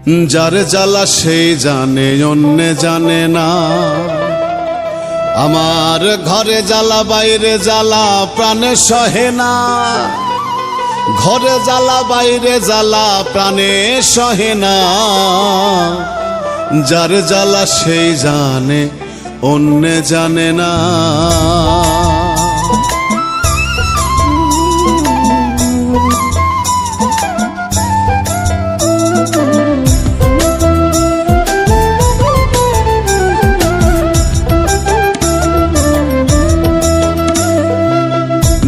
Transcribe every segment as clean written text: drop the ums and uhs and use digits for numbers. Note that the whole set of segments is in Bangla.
যার জ্বালা সেই জানে, অন্যে জানে না। আমার ঘরে জ্বালা বাইরে জ্বালা প্রাণে সহে না, ঘরে জ্বালা বাইরে জ্বালা প্রাণে সহে না। যার জ্বালা সেই জানে, অন্যে জানে না।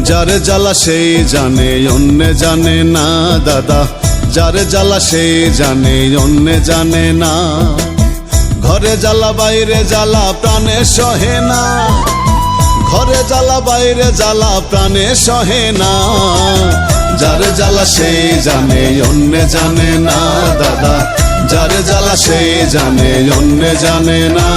যার জ্বালা সেই জানে, অন্যে জানে না দাদা। যার জ্বালা সেই জানে, অন্যে জানে না। ঘরে জ্বালা বাইরে জ্বালা প্রাণে সহে না, ঘরে জ্বালা বাইরে জ্বালা প্রাণে সহে না। যার জ্বালা সেই জানে, অন্যে জানে না দাদা। যার জ্বালা সেই জানে, অন্যে জানে না।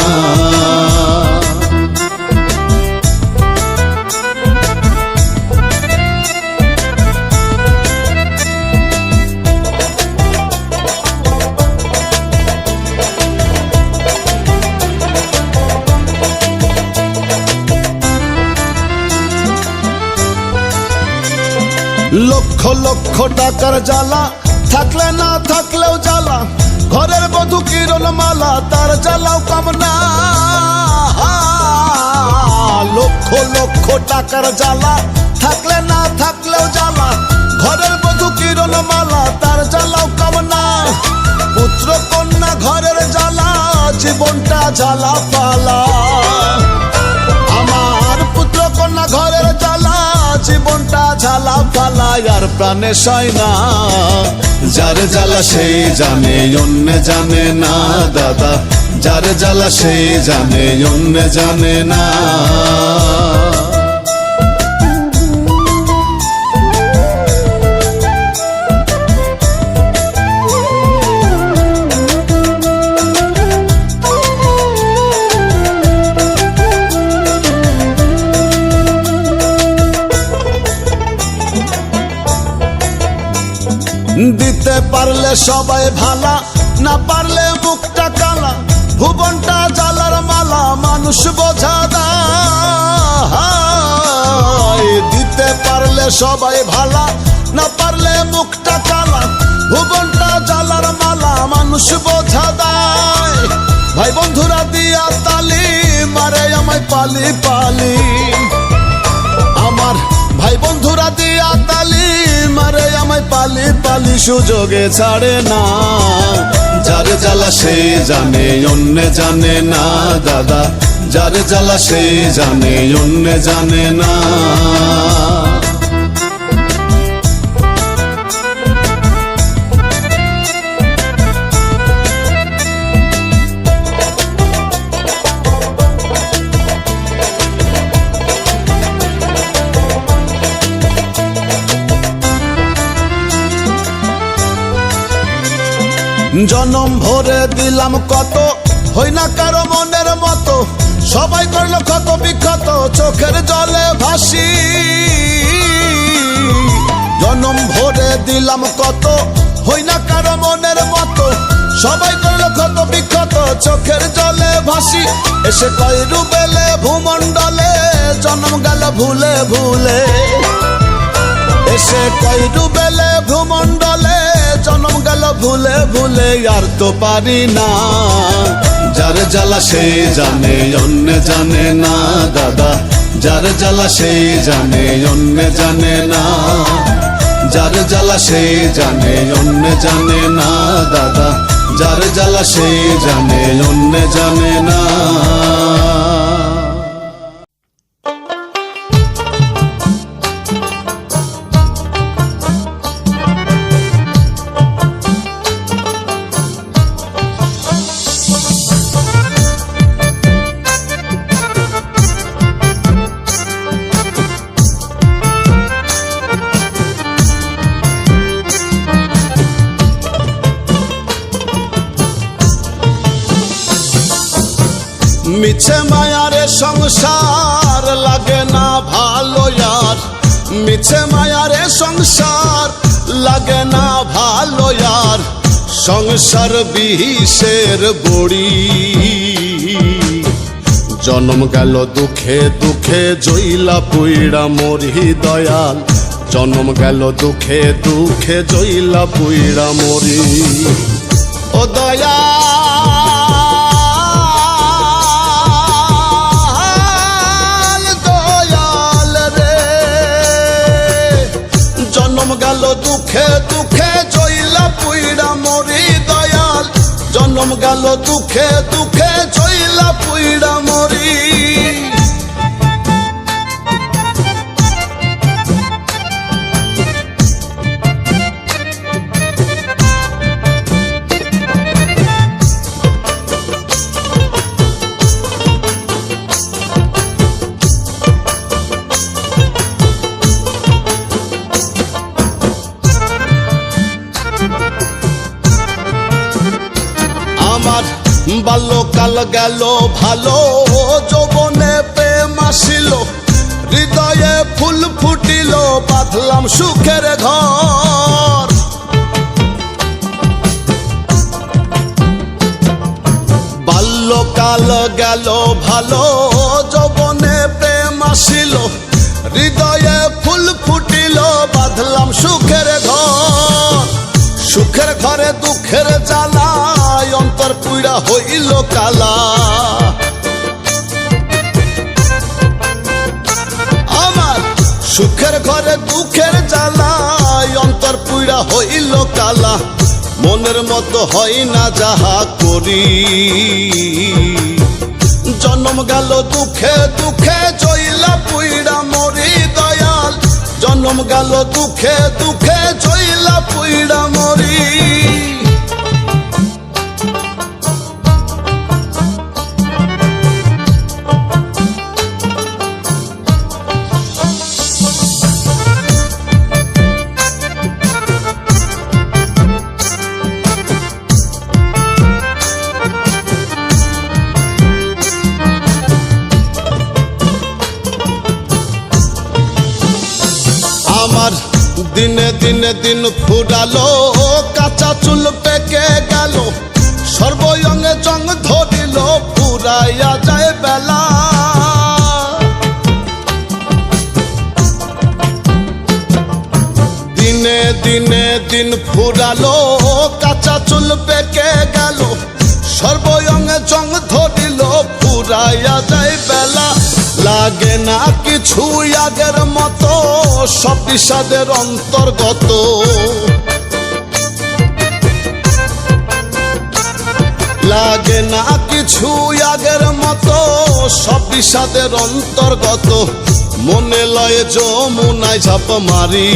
লক্ষ লক্ষ টাকার জ্বালা থাকলে না থাকলেও জ্বালা, ঘরের বধূ কিরণ মালা তার জ্বালাও কামনা। লক্ষ লক্ষ টাকার জ্বালা থাকলে না থাকলেও জ্বালা, ঘরের বধূ কিরণ মালা তার জ্বালাও কামনা। পুত্র কন্যা ঘরের জ্বালা, জীবনটা জ্বালা পালা। আমার পুত্র কন্যা ঘরের জ্বালা, জীবনটা ঝালা ফালা আর প্রাণে সয় না। যার জ্বালা সেই জানে, অন্যে জানে না দাদা। যার জ্বালা সেই জানে, অন্যে জানে না। দিতে পারলে সবাই ভালা, না পারলে মুখটা কালা। ভুবনটা জ্বালার মালা, মানুষ বোঝা দায়। দিতে পারলে সবাই ভালা, না পারলে মুখটা কালা। ভুবনটা জ্বালার মালা, মানুষ বোঝা দায়। ভাই বন্ধুরা দিয়া তালি মারে আমায় পালি পালি। আমার ভাই বন্ধুরা দিয়া তালি মারে আমায় পালি পালি, সুযোগে ছাড়ে না। যার জ্বালা সেই জানে, অন্যে জানে না দাদা। যার জ্বালা সেই জানে, অন্যে জানে না। জনম ভরে দিলাম কত, হই না কারো মনের মতো। সবাই করলো ক্ষত বিক্ষত, চোখের জলে ভাসি। জনম ভরে দিলাম কত, হই না কারো মনের মতো। সবাই করলো ক্ষত বিক্ষত, চোখের জলে ভাসি। এসে কয় রুবেলে ভূমণ্ডলে, জন্ম গেল ভুলে ভুলে। এসে কয় রুবেলে ভূমণ্ডলে, জন্ম গেল ভুলে ভুলে। আর তো পারি না। যার জ্বালা সেই জানে, অন্যে জানে না দাদা। যার জ্বালা সেই জানে, অন্যে জানে না। যার জ্বালা সেই জানে, অন্যে জানে না দাদা। যার জ্বালা সেই জানে, অন্যে জানে না। মিছে মায়ারে সংসার লাগে না ভালো यार। মিছে মায়ারে সংসার লাগে না ভালো यार। সংসার বিষের বড়ি। জনম গেল দুঃখে দুঃখে জইলা পুইড়া মরি দয়াল, জনম গেল দুঃখে দুঃখে জইলা পুইড়া মরি। ও দয়াল দয়াল রে, জনম গেল দুঃখে দুঃখে জইলা পুইড়া মরি দয়াল, জনম গেল দুঃখে দুঃখে জইলা পুইড়া মরি। আমার বাল্যকাল গেল ভালো, যৌবনে প্রেম আসিল, হৃদয়ে ফুল ফুটিল, বাঁধলাম সুখের ঘর। বাল্যকাল গেল ভালো, যৌবনে প্রেম আসিল, হৃদয়ে ফুল ফুটিল, বাঁধলাম সুখের ঘর। সুখের ঘরে দুঃখের জ্বালায় অন্তর পুইড়া হইল কালা। আমার সুখের ঘরে দুঃখের জ্বালায় অন্তর পুইড়া হইল কালা। মনের মতো হয় না যাহা করি, জন্ম গেল দুঃখে দুঃখে জইলা পুইড়া মরি দয়াল, জন্ম গেল দুঃখে দুঃখে জইলা পুইড়া মরি। আমার দিনে দিনে দিন ফুরালো, কাঁচা চুল পেকে গেল, সর্বঙ্গে জং ধরিল, ফুরাইয়া যায় বেলা। দিনে দিনে দিন ফুরালো, কাঁচা চুল পেকে গেল, সর্বঙ্গে জং ধরিল, ফুরাইয়া যায় বেলা। লাগে না কিছু আগের মতো, সব বিষাদের অন্তর্গত। লাগে না কিছু আগের মতো, সব বিষাদের অন্তর্গত। মনে লয় যমুনায় ঝাঁপ মারি,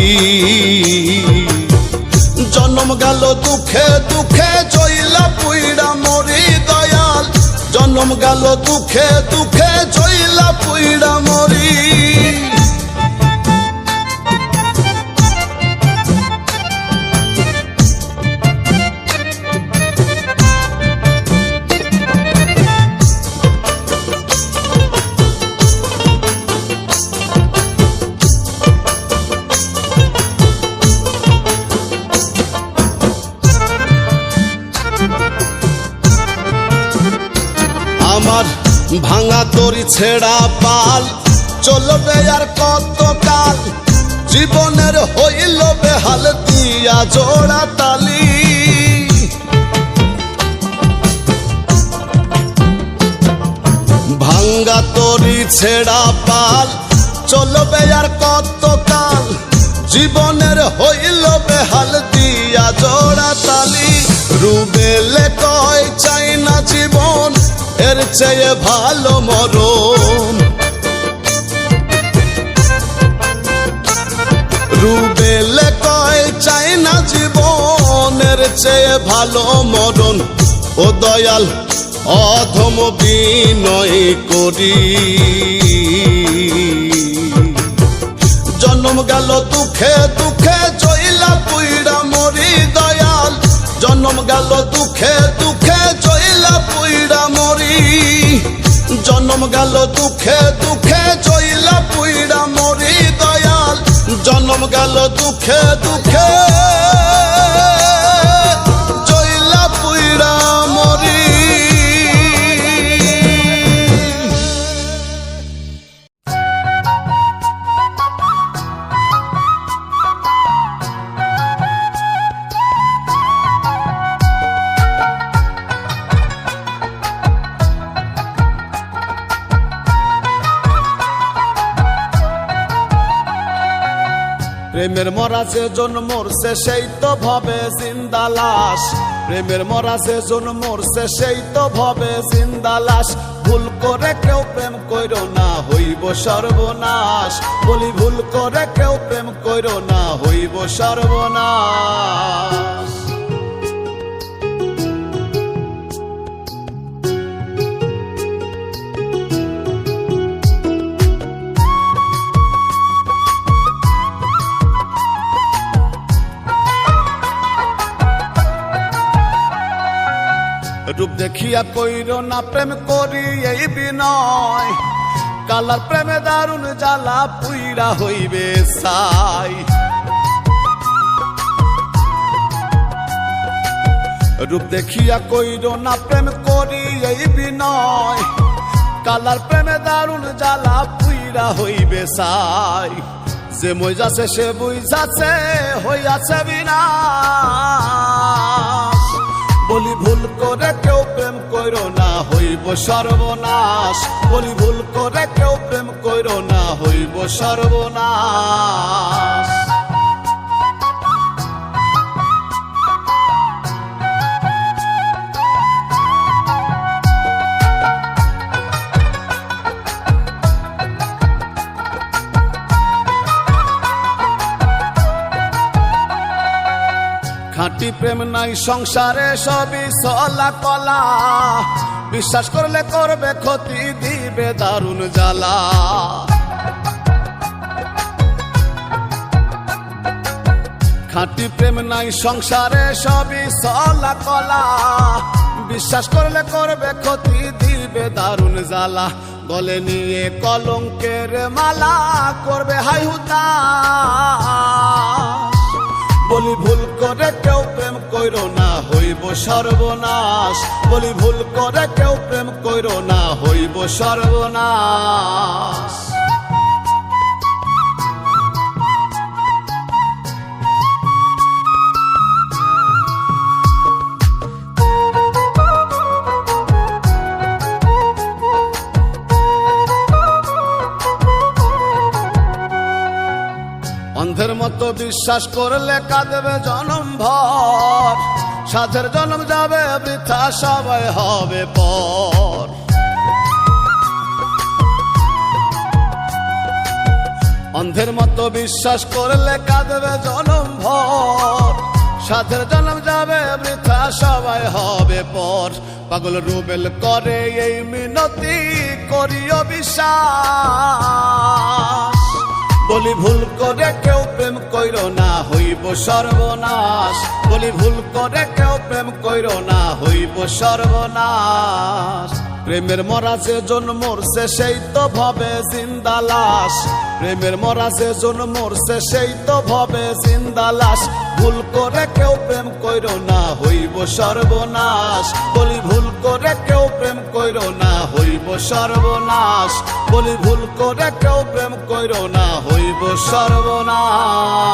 জন্ম গেল দুঃখে দুঃখে জইলা পুইড়া মরি দয়াল, জন্ম গেল দুঃখে দুঃখে জইলা পুইড়া মরি। আমার ভাঙা তরি ছেড়া পাল, চলবে আর কত কাল, জীবনের হইল বেহাল, দিয়া জোড়া তালি। ভাঙ্গা তরি ছেড়া পাল, চলবে আর কত কাল, জীবনের হইল বেহাল, দিয়া জোড়া তালি। রুবেলে কয় চাই না জীবন, এর চেয়ে ভালো মরণ। রুবেলে কয় চাই না জীবন, এর চেয়ে ভালো মরণ। ও দয়াল অধম বিনয় করি, জন্ম গেল দুঃখে দুঃখে জইলা পুইড়া মরি দয়াল, জন্ম গেল দুঃখে দুঃখে জইলা পুইড়া মরি। জন্ম গেল দুঃখে দুঃখে জইলা পুইড়া মরি দয়াল, জন্ম গেল দুঃখে দুঃখে জইলা প্রেমের মরা যে জন মরছে সেই তো ভবে জিন্দা লাশ, প্রেমের মরা যে জন মরছে সেই তো ভবে জিন্দা লাশ। ভুল করে কেউ প্রেম কইরো না হইব সর্বনাশ, বলি ভুল করে কেউ প্রেম কইরো না হইব সর্বনাশ। রূপ দেখিয়া কইরো না প্রেম করি এই বিনয়, কালার প্রেমে দারুণ জ্বালা পুইরা হইবে ছাই। রূপ দেখিয়া কইরো না প্রেম করি এই বিনয়, কালার প্রেমে দারুণ জ্বালা পুইরা হইবে ছাই। যে মইজাছে সে বুইজাছে হইয়াছে বিনাশ, বলি ভুল করে কেউ প্রেম কইরো না হইব সর্বনাশ, বলি ভুল করে কেউ প্রেম কইরো না হইব সর্বনাশ। খাঁটি প্রেম নাই সংসারে সবই চলা কলা, বিশ্বাস করলে করবে ক্ষতি দিবে দারুণ জ্বালা। খাঁটি প্রেম নাই সংসারে সবই চলা কলা, বিশ্বাস করলে করবে ক্ষতি দিবে দারুণ জ্বালা। গলে নিয়ে কলঙ্কের মালা করবে হাই হুতাশ, বলি ভুল করে কেউ প্রেম কইরো না হইব সর্বনাশ, বলি ভুল করে কেউ প্রেম কইরো না হইব সর্বনাশ। অন্ধের মতো বিশ্বাস করলে কাঁদবে জনম ভর, সাধের জন্ম যাবে বৃথা সবাই হবে পর। অন্ধের মতো বিশ্বাস করলে কাঁদবে জনম ভর, সাধের জন্ম যাবে বৃথা সবাই হবে পর। পাগল রুবেল করে এই মিনতি করিও বিশ্বাস, বলি ভুল করে কেউ প্রেম কইরো না হইব সর্বনাশ, বলি ভুল করে কেউ প্রেম কইরো না হইব সর্বনাশ। প্রেমের মরা যে জন মরছে সেই তো ভবে জিন্দা লাশ, প্রেমের মরা যে জন মরছে সেই তো ভবে জিন্দা লাশ। ভুল করে কেউ প্রেম কইরো না হইব সর্বনাশ, বলি ভুল করে কেউ প্রেম কইরো না হইব সর্বনাশ, বলি ভুল করে কেউ প্রেম কইরো না হইব সর্বনাশ।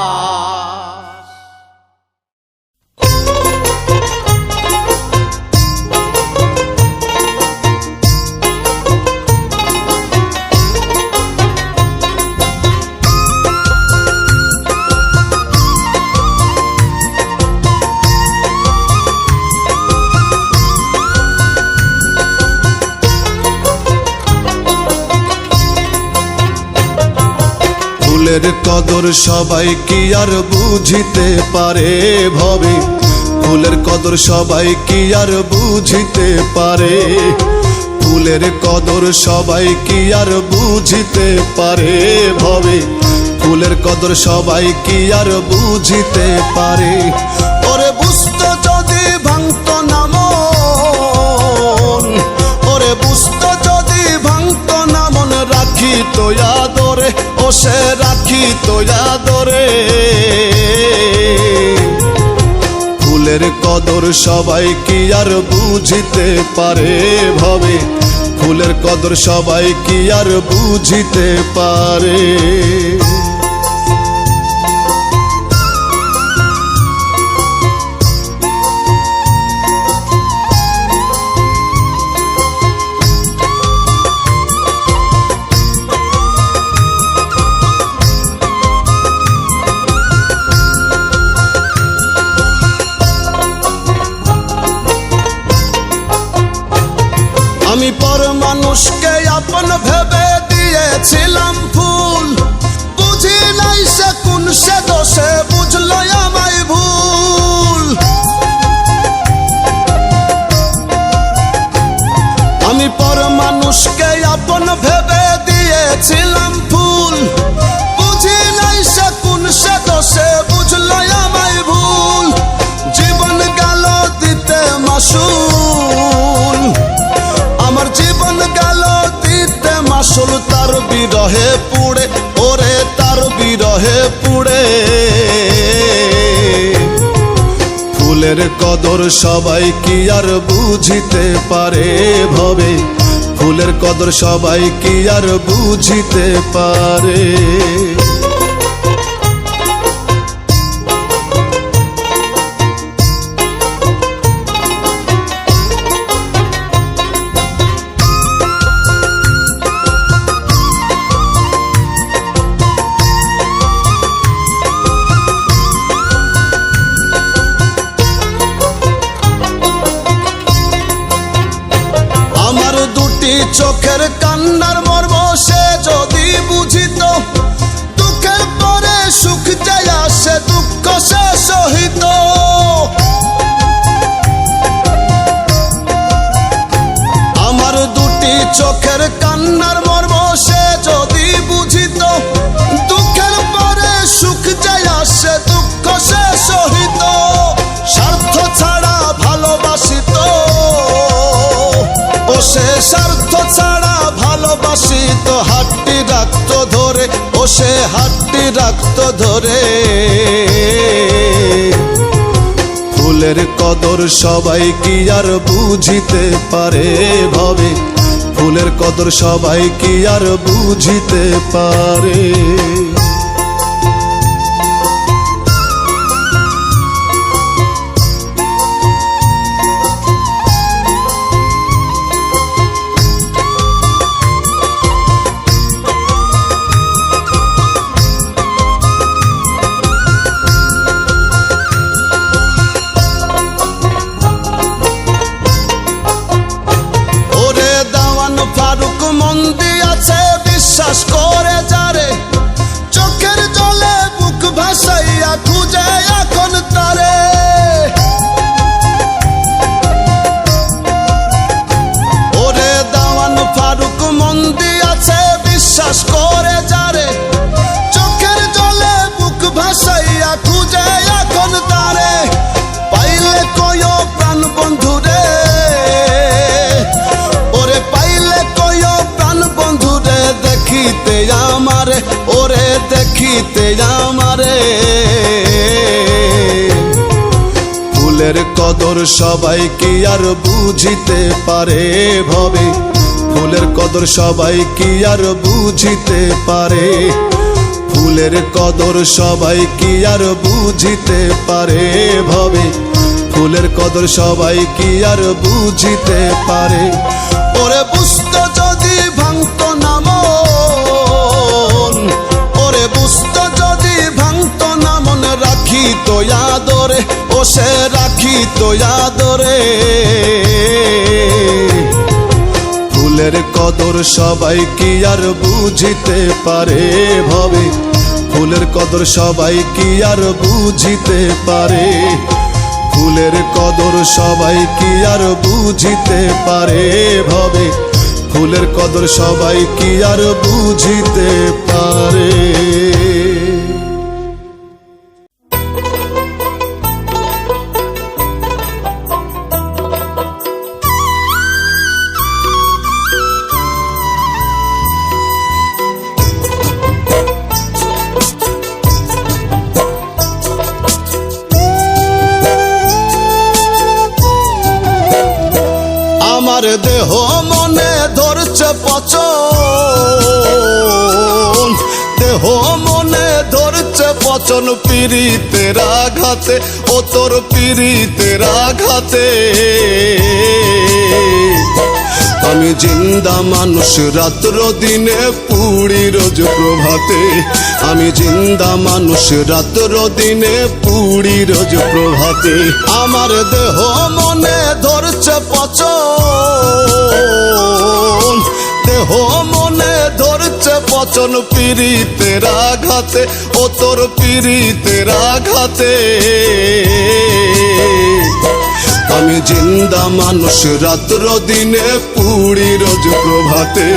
ফুলের কদর সবাই কি আর বুঝিতে পারে ভবে, ফুলের কদর সবাই কি আর বুঝিতে পারে, ফুলের কদর সবাই কি আর বুঝিতে পারে ভবে, ফুলের কদর সবাই কি আর বুঝিতে পারে। ওরে বুঝতো যদি ভাঙতো না মন, ওরে বুঝতো যদি ভাঙতো না মন, রাখি তো আদরে ও সে রাখি তো আদরে। ফুলের কদর সবাই কি আর বুঝিতে পারে ভবে, ফুলের কদর সবাই কি আর বুঝিতে পারে। মানুষকে আপন ভেবে দিয়েছিলাম ফুল, বুঝি নাই সে কোন সে দোষে বুঝলো আমায় ভুল। আমি পর মানুষকে আপন ভেবে দিয়েছিলাম ফুল, বুঝি নাই সে কোন সে দোষে বুঝলো আমায় ভুল। জীবন গেল দিতে মাসুল, আমার জীবন গেল দিতে মাসুল, তার বিরহে পুড়ে, ওরে তার বিরহে পুড়ে। ফুলের কদর সবাই কি আর বুঝিতে পারে ভবে, ফুলের কদর সবাই কি আর বুঝিতে পারে। আমার দুটি চোখের কান্নার মর্ম সে যদি বুঝিত, দুঃখের পরে সুখ যে আসে দুঃখ সে সহিত। আমার দুটি চোখের কান্নার মর্ম সে যদি বুঝিত, দুঃখের পরে সুখ যে আসে দুঃখ সে সহিত। স্বার্থ ছাড়া ভালোবাসিত, ও সে স্বার্থ ছাড়া ভালোবাসিত, হাতটি রাখতো ধরে, ও সে হাতটি রাখতো ধরে। ফুলের কদর সবাই কি আর বুঝিতে পারে ভবে, ফুলের কদর সবাই কি আর বুঝিতে পারে। ফারুক মন দিয়াছে বিশ্বাস করে যারে, চোখের জলে বুক ভাসাইয়া খুঁজে এখন তারে। ওরে দাওয়ান ফারুক মন দিয়াছে বিশ্বাস করে যারে, চোখের জলে বুক ভাসাইয়া খুঁজে এখন তারে। পাইলে কয় প্রাণ বন্ধুরে, ওরে পাইলে কয় প্রাণ বন্ধুরে, দেখিতে আমারে, ওরে দেখিতে আমারে। ফুলের কদর সবাই কি আর বুঝিতে পারে ভবে, ফুলের কদর সবাই কি আর বুঝিতে পারে। ফুলের কদর সবাই কি আর বুঝিতে পারে ভবে, ফুলের কদর সবাই কি আর বুঝিতে পারে। ওরে বুঝতো যদি ভাঙতো না মন, ওরে বুঝতো যদি ভাঙতো না মন, রাখিতো আদরে, ও সে রাখিতো আদরে। ফুলের কদর সবাই কি আর বুঝিতে পারে ভবে, ফুলের কদর সবাই কি আর বুঝিতে পারে। ফুলের কদর সবাই কি আর বুঝিতে পারে ভবে, ফুলের কদর সবাই কি আর বুঝিতে পারে। আমার দেহ মনে ধরছে পচন, দেহ মনে ধরছে পচন, পীড়িতের আঘাতে, ও তোর পীড়িতের আঘাতে। আমি জিন্দা মানুষ রাত্র দিনে পুড়ি রোজ প্রভাতে, আমি জিন্দা মানুষ রাত্র দিনে পুড়ি রোজ প্রভাতে। আমার দেহ মনে ধরছে পচন, বচন পীড়িতের আঘাতে, ও তোর পীড়িতের আঘাতে। আমি জিন্দা মানুষ রাত্র দিনে পুড়ি রোজ প্রভাতে,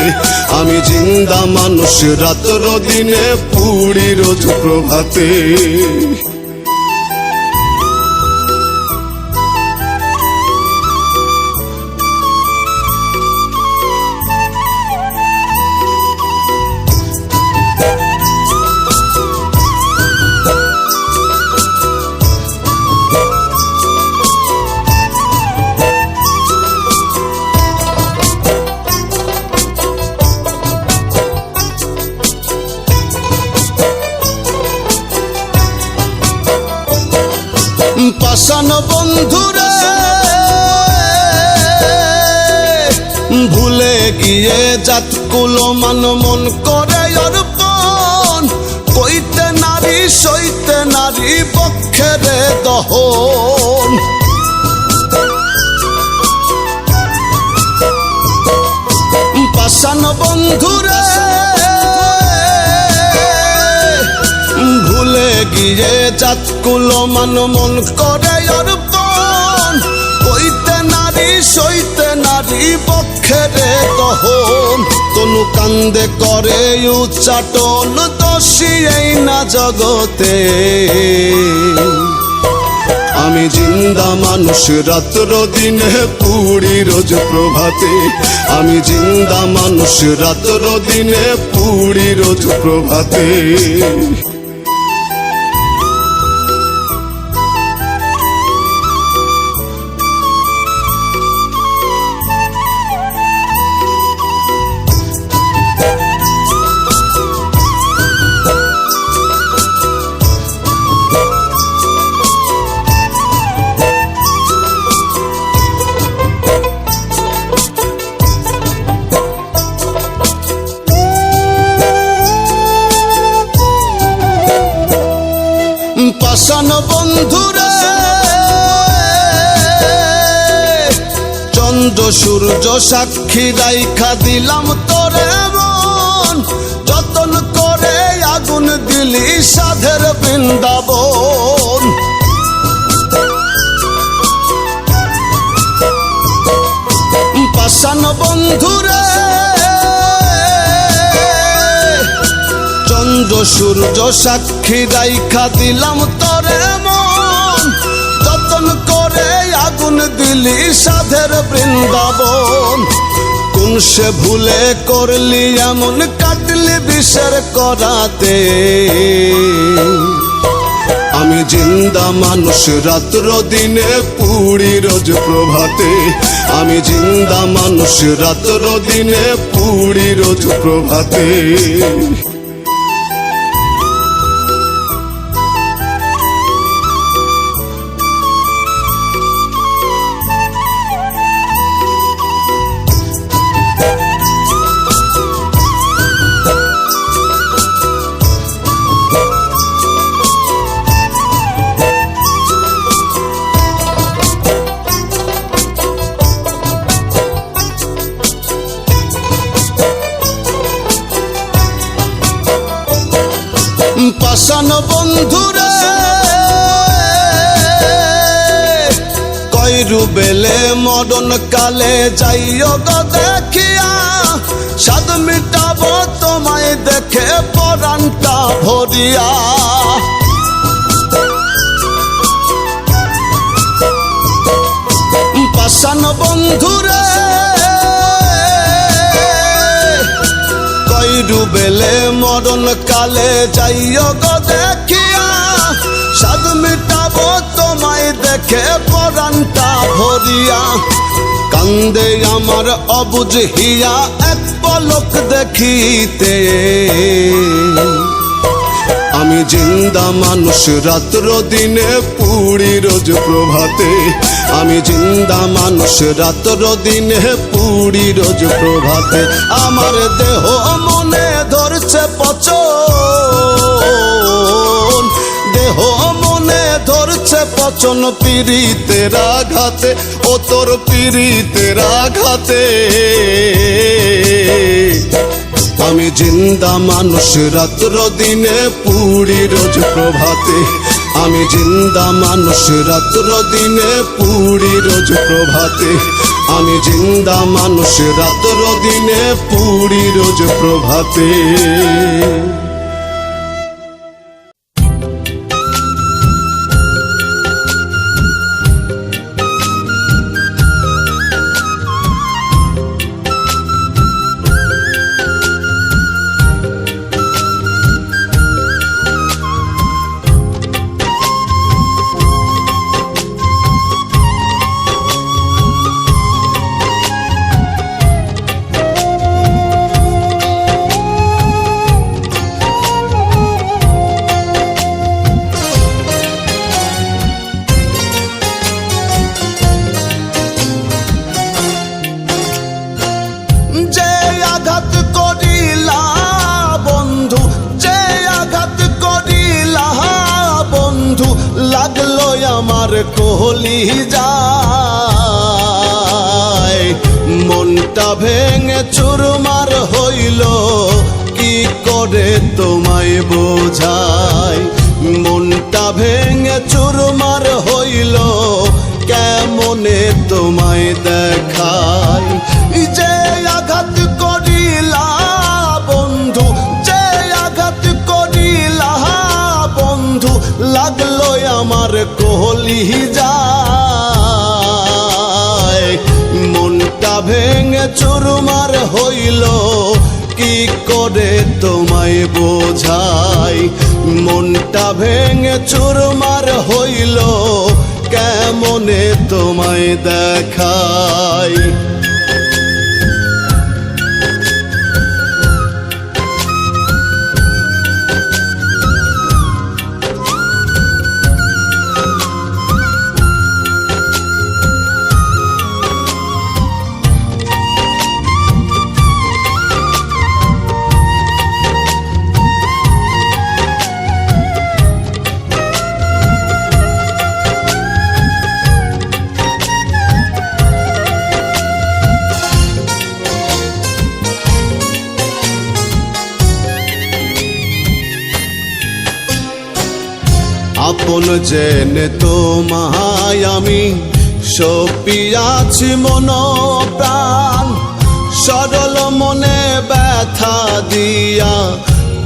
আমি জিন্দা মানুষ রাত্র দিনে পুড়ি রোজ প্রভাতে। পাষাণ বন্ধুরে ভুলে গিয়ে জাতকুল মান মন করে অর্পণ, কইতে নারী সইতে নারী পক্ষেরে দহন। পাষাণ বন্ধুরে ভুলে গিয়ে জাতকুল মান মন করে অর্পণ, কইতে নারী সইতে নারী পক্ষেরে দহন। তনু কান্দে করে উচ্চাটন, দোষী এই না জগতে। আমি জিন্দা মানুষ রাত্র দিনে পুড়ি রোজ প্রভাতে, আমি জিন্দা মানুষ রাত্র দিনে পুড়ি রোজ প্রভাতে। পাষাণ বন্ধুরে চন্দ্র সূর্য সাক্ষী রাইখা দিলাম তোরে মন, যতন করে আগুন দিলি সাধের বৃন্দাবন। পাষাণ বন্ধুরে চন্দ্র সূর্য সাক্ষী রাইখা দিলাম তোরে মন, যতন করে আগুন দিলি সাধের বৃন্দাবন। কোন সে ভুলে করলি এমন কাটলি বিষের করাতে। আমি জিন্দা মানুষ রাত্র দিনে পুড়ি রোজ প্রভাতে, আমি জিন্দা মানুষ রাত্র দিনে পুড়ি রোজ প্রভাতে। পাষাণ বন্ধুরে কইরু বেলে মরণ কালে যাইও গো দেখিয়া, সাদ মিটাবো তোমায় দেখে পরাণটা ভরিয়া। পাষাণ বন্ধুরে কইরু বেলে মরণ কালে যাইও গো দেখিয়া, সাদ মিটাবো তোমায় দেখে পরাণটা ভরিয়া। কান্দে আমার অবুঝ হিয়া এক পলক দেখিতে, আমি জিন্দা মানুষ রাত্র দিনে পুড়ি রোজ প্রভাতে, আমি জিন্দা মানুষ রাত্র দিনে পুড়ি রোজ প্রভাতে। আমার দেহ মনে ধরছে পচন, দেহ মনে ধরছে পচন পীড়িতের আঘাতে, ও তোর পীড়িতের আঘাতে। আমি জিন্দা মানুষ রাত্র দিনে পুড়ি রোজ প্রভাতে, আমি জিন্দা মানুষ রাত্র দিনে পুড়ি রোজ প্রভাতে, আমি জিন্দা মানুষ রাত্র দিনে পুড়ি রোজ প্রভাতে। লাগলো আমার কোহলি যায়, মনটা ভেঙে চুরমার হইল, কি করে তোমায় বোঝাই। মনটা ভেঙে চুরমার হইল, কেমনে তোমায় দেখাই। যে আঘাত করিলা বন্ধু, যে আঘাত করিলা বন্ধু, লাগলো আমার কোহলি যায়, মনটা ভেঙে চুরমার হইল, কি করে তোমায় বোঝাই। মনটা ভেঙে চুরমার হইল, কেমনে তোমায় দেখাই। আপন জেনে তোমায় আমি সপিয়াছি মন প্রাণ, সরল মনে ব্যথা দিয়া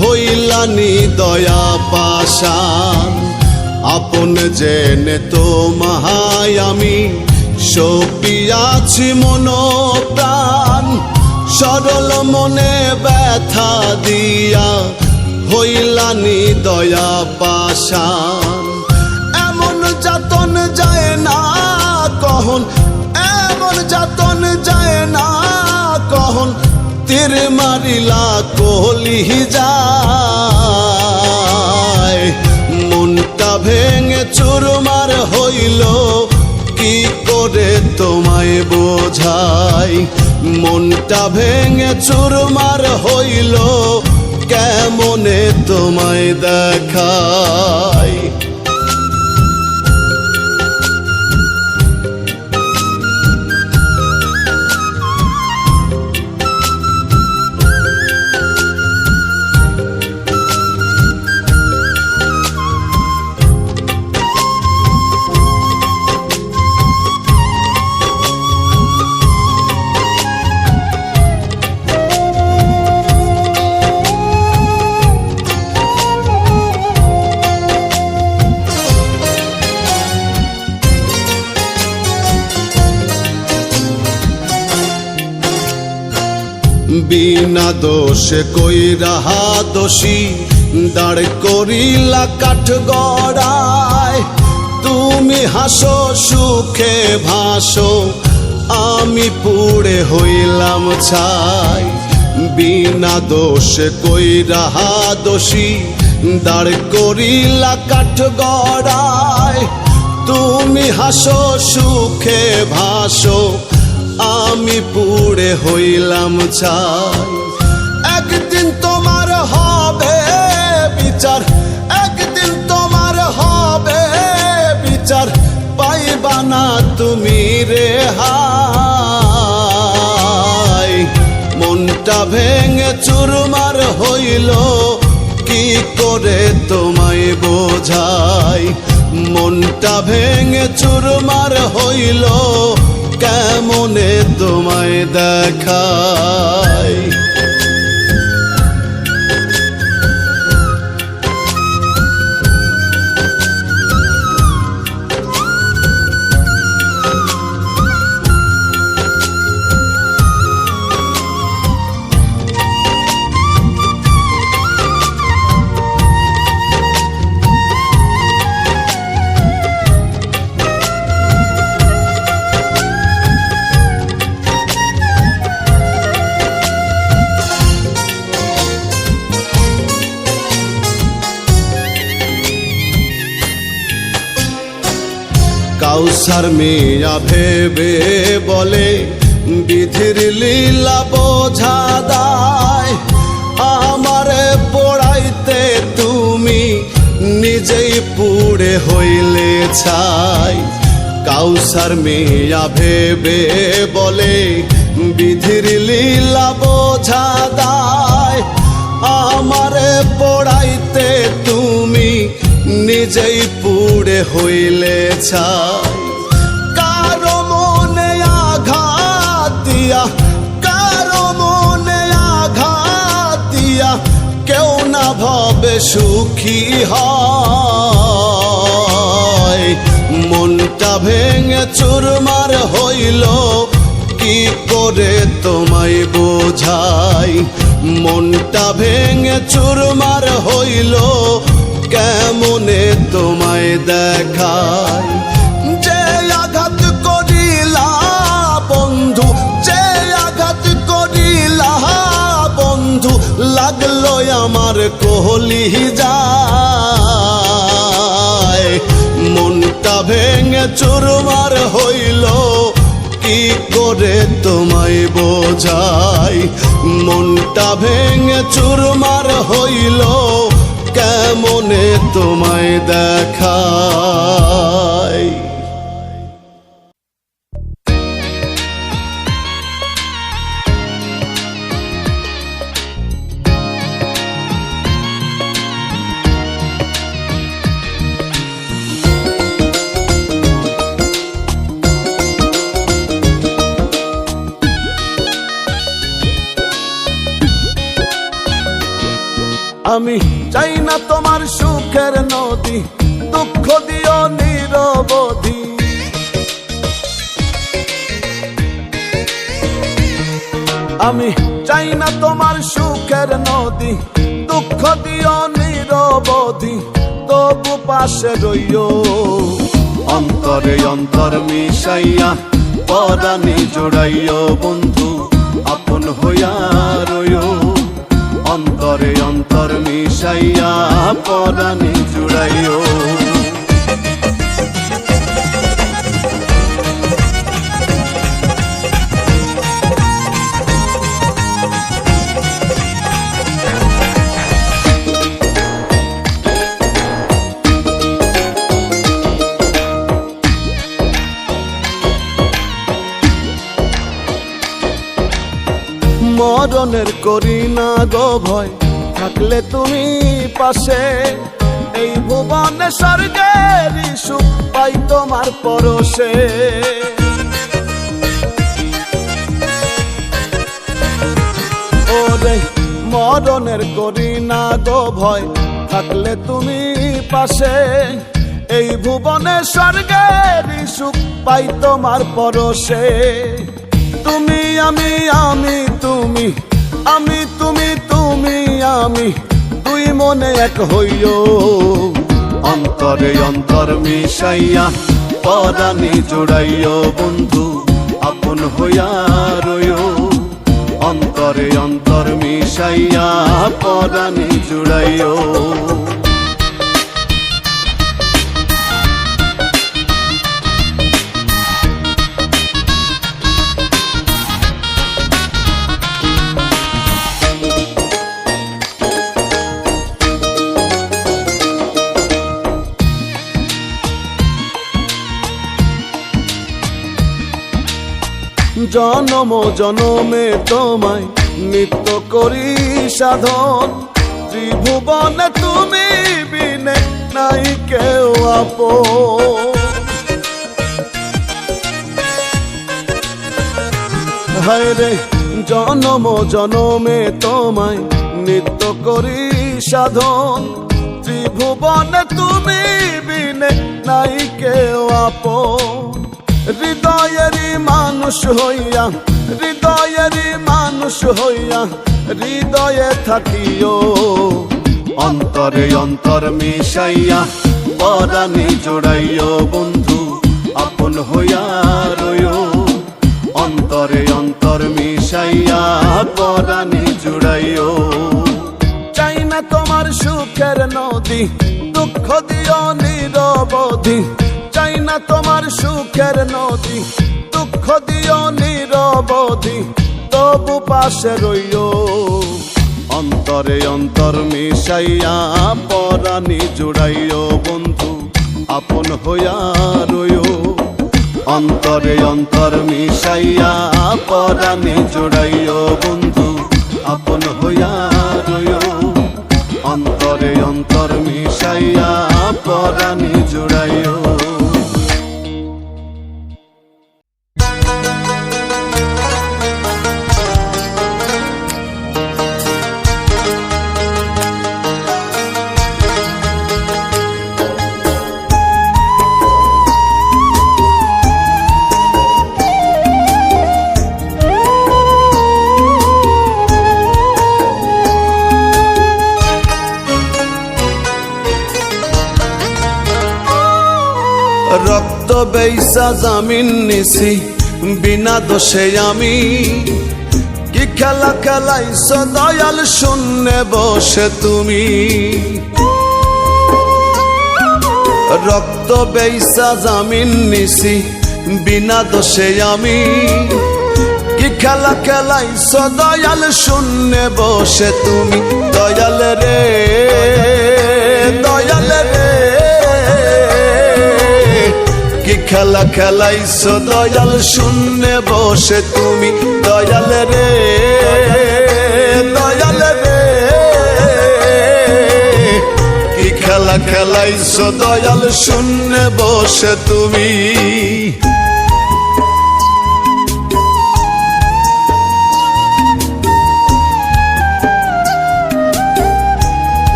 হইলানি দয়া পাশান। আপন জেনে তোমায় আমি সপিয়াছি মন প্রাণ, সরল মনে ব্যথা দিয়া হইলানি দয়া পাশান। এমন যাতন যায় না কহন, এমন যাতন যায় না কহন, তীর মারিলা কোহলি যায়। মনটা ভেঙে চুরমার হইল, কি করে তোমায় বোঝাই। মনটা ভেঙে চুরমার হইল, কেমনে তোমায় দেখাই। বিনা দোষে কইরা দোষী দাঁড় করিলা কাঠ গড়ায়। তুমি হাসো সুখে ভাসো, আমি পুড়ে হইলাম ছাই। বিনা দোষে কইরা দোষী দাঁড় করিলা কাঠ গড়ায়। তুমি হাসো সুখে ভাসো, আমি পুড়ে হইলাম ছাই। একদিন তোমার হবে বিচার, একদিন তোমার হবে বিচার, পাইবা না তুমি রেহাই। মনটা ভেঙে চুরমার হইল কি করে তোমায় বোঝাই, মনটা ভেঙে চুরমার হইল কেমনে তোমায় দেখাই। কাউসার মিয়া ভেবে বলে বিধির লীলা বোঝা দায়, আমারে পোড়াইতে তুমি নিজেই পুড়ে হইলে ছাই। কাউসার মিয়া ভেবে বলে বিধির লীলা বোঝা দায়, আমারে পোড়াইতে তুমি নিজেই পুড়ে হইলে ছাই। কারো মনে আঘাত দিয়া, কারো মনে আঘাত দিয়া কেউ না ভাবে সুখী হয়। মনটা ভেঙে চুরমার হইল কি করে তোমায় বোঝাই, মনটা ভেঙে চুরমার হইল কেমনে তোমায় দেখাই। যে আঘাত করিলা বন্ধু, যে আঘাত করিলা বন্ধু লাগলো আমার কলি যায়। মনটা ভেঙে চুরমার হইল কি করে তোমায় বোঝাই, মনটা ভেঙে চুরমার হইল কেমনে তোমায় দেখাই। আমি চাই না তোমার সুখের নদী, দুঃখ দিও নিরবধি। আমি চাই না তোমার সুখের নদী, দুঃখ দিও নিরবধি। তবু পাশে রইও অন্তরে অন্তর মিশাইয়া, পরাণে জোড়াইও বন্ধু আপন হইয়া রইও। অন্তরে অন্তর মিশাইয়া পরাণে জুড়াইও। মরণের করি না গো ভয়, থাকলে তুমি পাশে। এই ভুবনে স্বর্গের সুখ পাই তোমার পরশে। ওরে মরণের করি না গো ভয়, থাকলে তুমি পাশে। এই ভুবনে স্বর্গের সুখ পাই তোমার পরশে। তুমি আমি, আমি তুমি, আমি তুমি, তুমি আমি, দুই মনে এক হইও। অন্তরে অন্তর মিশাইয়া পরাণে জোড়াইও বন্ধু আপন হইয়া রইও। অন্তরে অন্তর মিশাইয়া পরাণে জোড়াইও। জনম জনমে তোমায় নিত্য করি সাধন, ত্রিভুবনে তুমি বিনে নাই কেউ আপন। হায় রে জনম জনমে তোমায় নিত্য করি সাধন, ত্রিভুবনে তুমি বিনে নাই কেউ আপন। হৃদয়েরই মানুষ হইয়া, হৃদয়েরই মানুষ হইয়া, হৃদয়ে থাকিও অন্তরে অন্তর মিশাইয়া, পরাণে জোড়াইও বন্ধু আপন হইয়া রইও। অন্তরে অন্তর মিশাইয়া, পরাণে জোড়াইও। চাই না তোমার সুখের নদী, দুঃখ দিও নিরবধি। চাই না তোমার সুখের নদী, দুঃখ দিও নিরবধি, তবু পাশে রইও। অন্তরে অন্তর মিশাইয়া, পরাণে জোড়াইও বন্ধু আপন হইয়া রইও। অন্তরে অন্তর মিশাইয়া, পরাণে জোড়াইও বন্ধু আপন হইয়া রইও। অন্তরে অন্তর মিশাইয়া, পরাণে জোড়াইও। রক্ত বেইসা জামিন নিছি বিনা দোষে আমি, কি খেলা খেলাইছ দয়াল শূন্যে বসে তুমি। রক্ত বেইসা জামিন নিছি বিনা দোষে আমি, কি খেলা খেলাইছ দয়াল শূন্যে বসে তুমি। দয়াল রে দয়াল রে, কি খেলা খেলাইছ দয়াল শূন্যে বসে তুমি। দয়াল রে দয়াল রে, কি খেলা খেলাইছ দয়াল শূন্যে বসে তুমি।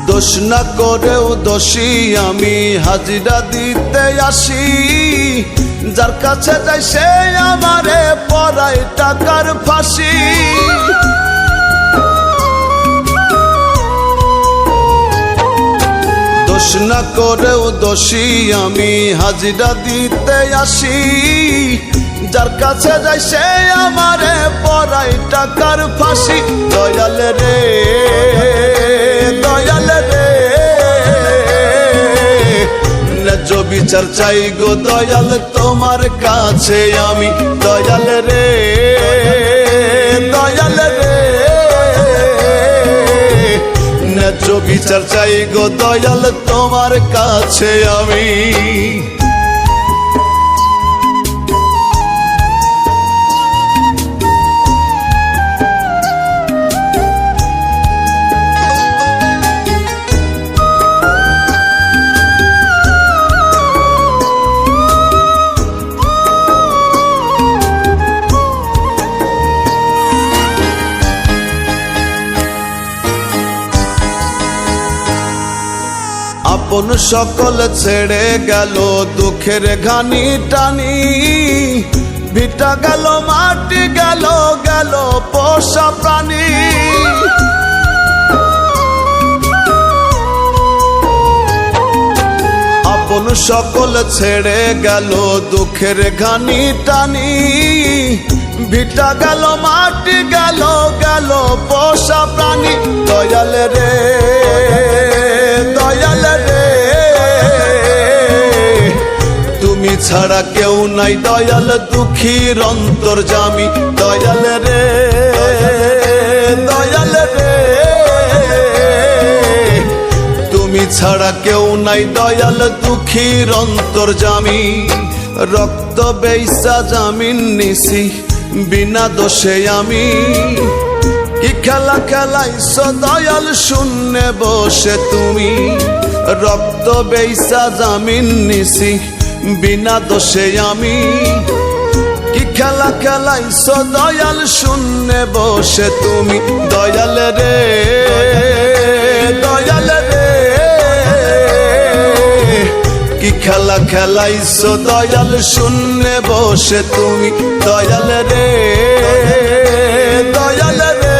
দোষ না করেও দোষী আমি হাজিরা দিতে আসি, যার কাছে যাই সে আমারে পরায় টাকার ফাঁসি। দোষ না করেও দোষী আমি হাজিরা দিতে আসি, যার কাছে যাই সে আমারে পরায় টাকার ফাঁসি। দয়াল রে দয়াল রে, ন্যায্য বিচার চাই গো দয়াল তোমার কাছে আমি। দয়াল রে দয়াল রে, ন্যায্য বিচার চাই গো দয়াল তোমার কাছে আমি। আপন সকল ছেড়ে গেল দুঃখের ঘানি টানি, ভিটা গেল মাটি গেল গেল পোষা প্রাণী। আপন সকল ছেড়ে গেল দুঃখের ঘানি টানি, ভিটা গেল মাটি গেল গেল পোষা প্রাণী। দয়াল রে দয়াল রে, তুমি ছাড়া কেউ নাই দয়াল দুঃখীর অন্তর্যামী। দয়াল রে দয়াল রে, তুমি ছাড়া কেউ নাই দয়াল দুঃখীর অন্তর্যামী। রক্ত বেইসা জামিন নিছি বিনা দোষে আমি, কি খেলা খেলাইছো দয়াল শূন্যে বসে তুমি। রক্ত বেইসা জামিন নিছি বিনা দোষে আমি, কি খেলা খেলাইছো দয়াল শূন্যে বসে তুমি। দয়াল রে দয়াল রে, কি খেলা খেলাইছো দয়াল শূন্যে বসে তুমি। দয়াল রে দয়াল রে,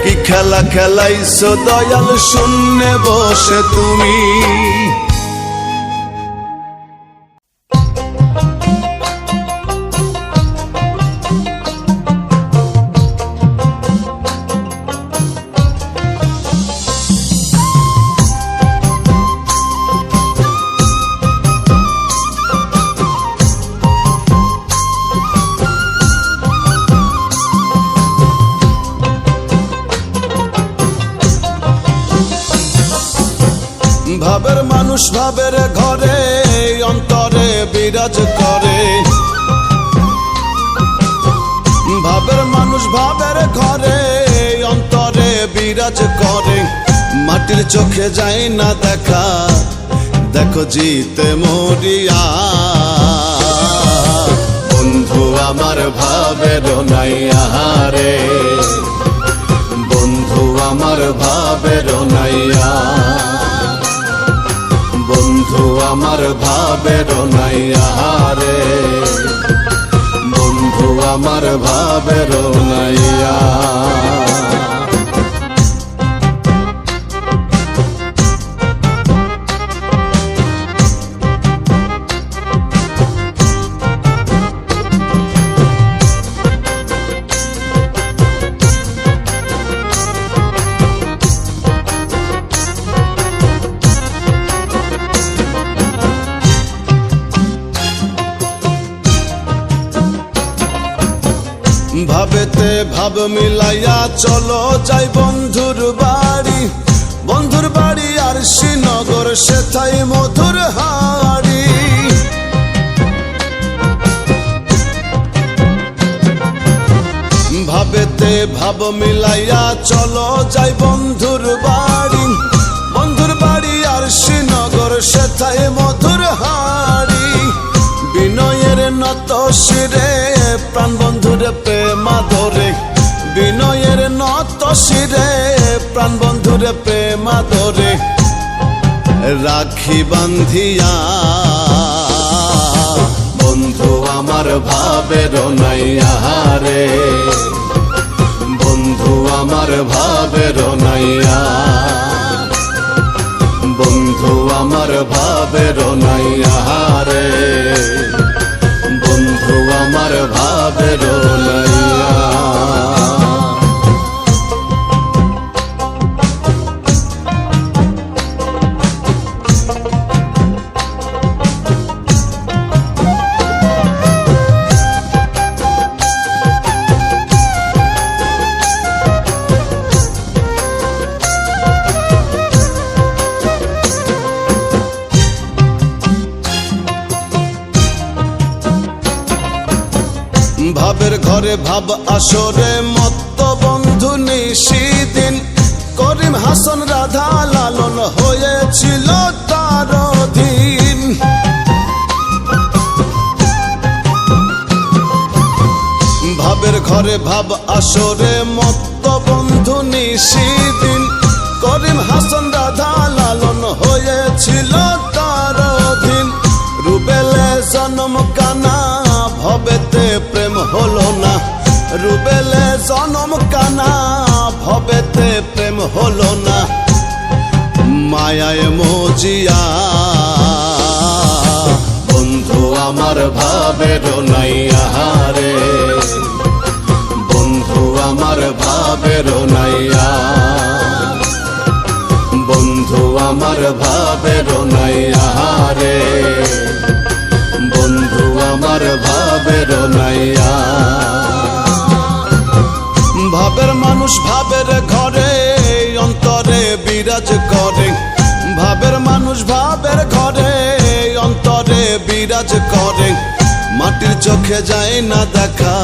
কি খেলা খেলাইছো দয়াল শূন্যে বসে তুমি। ভাবের মানুষ ভাবের ঘরে অন্তরে বিরাজ করে। ভাবের মানুষ ভাবের ঘরে অন্তরে বিরাজ করে। মাটির চোখে যায় না দেখা, দেখো জিতে মরিয়া। বন্ধু আমার ভাবের নাইয়া রে, বন্ধু আমার ভাবের নাইয়া। বন্ধু আমার ভাবের নাইয়া রে, বন্ধু আমার ভাবের নাইয়া। ভাবেতে ভাব মিলাইয়া চলো যাই বন্ধুর বাড়ি। বন্ধুর বাড়ি আর শ্রীনগর সেথাই মধুর হাড়ি। ভাবেতে ভাব মিলাইয়া চলো যাই বন্ধুর বাড়ি। বন্ধুর বাড়ি আর শ্রীনগর সেথাই মধুর হাড়ি। বিনয়ের নত শিরে প্রাণ বন্ধুরে প্রেমাদরে। বিনয়ের নত শিরে প্রাণ বন্ধুরে প্রেমাদরে। রাখি বান্ধিয়া বন্ধু আমার ভাবের নাইয়া রে, বন্ধু আমার ভাবের নাইয়া। বন্ধু আমার ভাবের নাইয়া রে, বন্ধু আমার ভাবের নাইয়া। ভাবের ঘরে ভাব আসরে মত্ত বন্ধু নিশিদিন। করিম হাসান রাধা লালন হয়েছিল তার অধীন। ভাবের ঘরে ভাব আসরে মত্ত বন্ধু নিশিদিন। করিম হাসান রাধা লালন হয়েছিল তার অধীন। রুবেলে জন্ম কানা ভবেতে প্রেম হলো না। রুবেলে জন্ম কানা ভবেতে প্রেম হলো না। মায়ায় মজিয়া বন্ধু আমার ভাবের নাইয়া রে, বন্ধু আমার ভাবের নাইয়া। বন্ধু আমার ভাবের নাইয়া রে, নাইয়া। ভাবের মানুষ ভাবের ঘরে অন্তরে বিরাজ করে, ভাবের মানুষ ভাবের ঘরে অন্তরে বিরাজ করে। মাটির চোখে যায় না দেখা,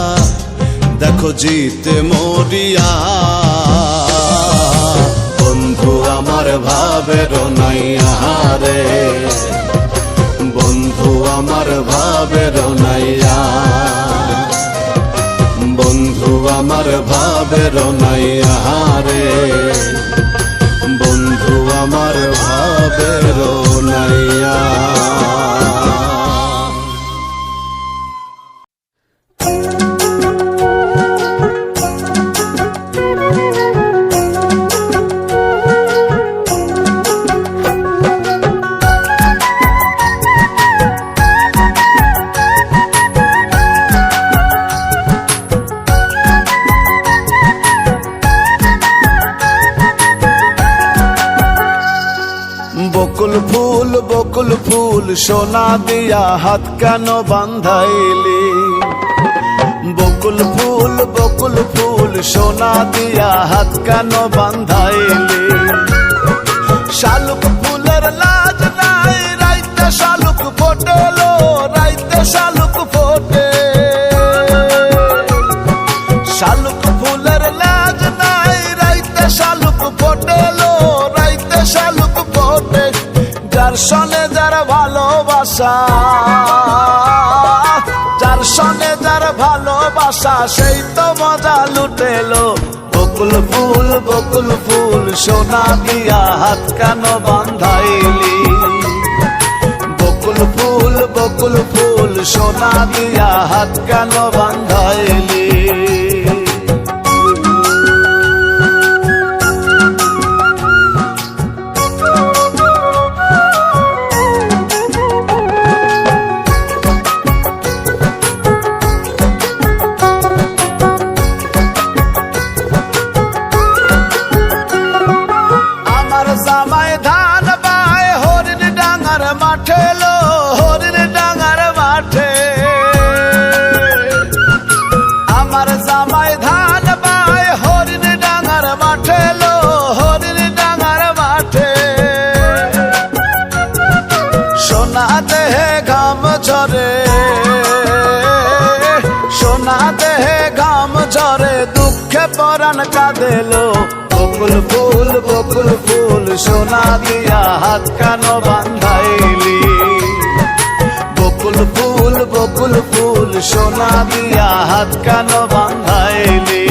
দেখো জিতে মরিয়া। বন্ধু আমার ভাবের নাইয়া রে, বন্ধু আমার ভাবের নাইয়া, বন্ধু আমার ভাবের নাইয়া রে, বন্ধু আমার ভাবের নাইয়া। বকুল ফুল সোনা দিয়া হাত কেন বান্ধাইলি? বকুল ফুল সোনা দিয়া হাত কেন বান্ধাইলি? শালুক ফুলের লাজ নাই, রাইতে শালুক ফোটেলো, রাইতে শালুক ফোটে। শালুক ফুলের লাজ নাই, রাইতে শালুক ফোটেলো, রাইতে শালুক ফোটে। যার সনে যার ভালোবাসা, যার সনে যার ভালোবাসা, সেই তো মজা লুটেলো। বকুল ফুল সোনা দিয়া হাত কেন বান্ধাইলি? বকুল ফুল সোনা দিয়া হাত কেন বান্ধাইলি? সোনা দেহে ঘাম ঝরে, দুঃখে পরাণ কাঁদেলো। বকুল ফুল সোনা দিয়া হাত কেন বান্ধাইলি? বকুল ফুল সোনা দিয়া হাত কেন বান্ধাইলি?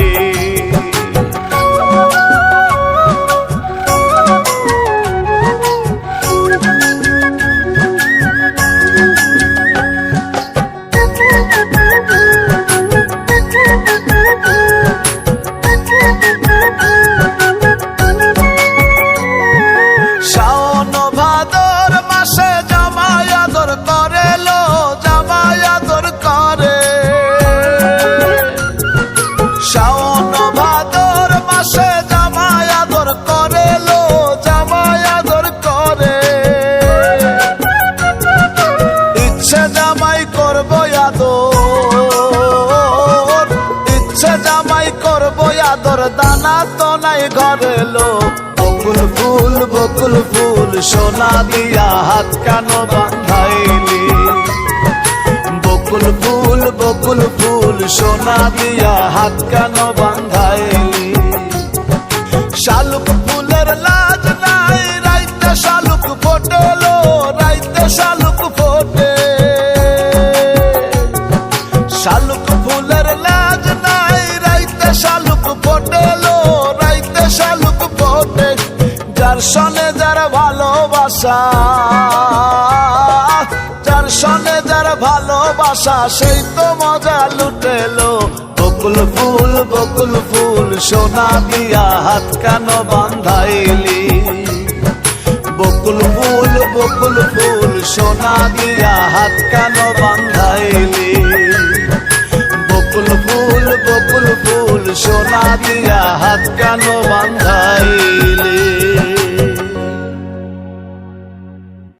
দানা তো নাই ঘরেলো। বকুল ফুল সোনা দিয়া হাত কেন বান্ধাইলি? বকুল ফুল সোনা দিয়া হাত কেন বান্ধাইলি? শালুক ফুলের লাজ নাই, রাইতে শালুক ফোটেলো, রাইতে শালুক ফোটে। শালুক ফুলের লাজ নাই, রাইতে শালুক ফোটেলো, রাইতে শালুক ফোটে। যার সনে যার ভালোবাসা, যার সনে যার ভালোবাসা, সেই তো মজা লুটেলো। বকুল ফুল সোনা দিয়া হাত কেন বান্ধাইলি? বকুল ফুল সোনা দিয়া হাত কেন বান্ধাইলি? বকুল ফুল সোনা দিয়া হাত কেন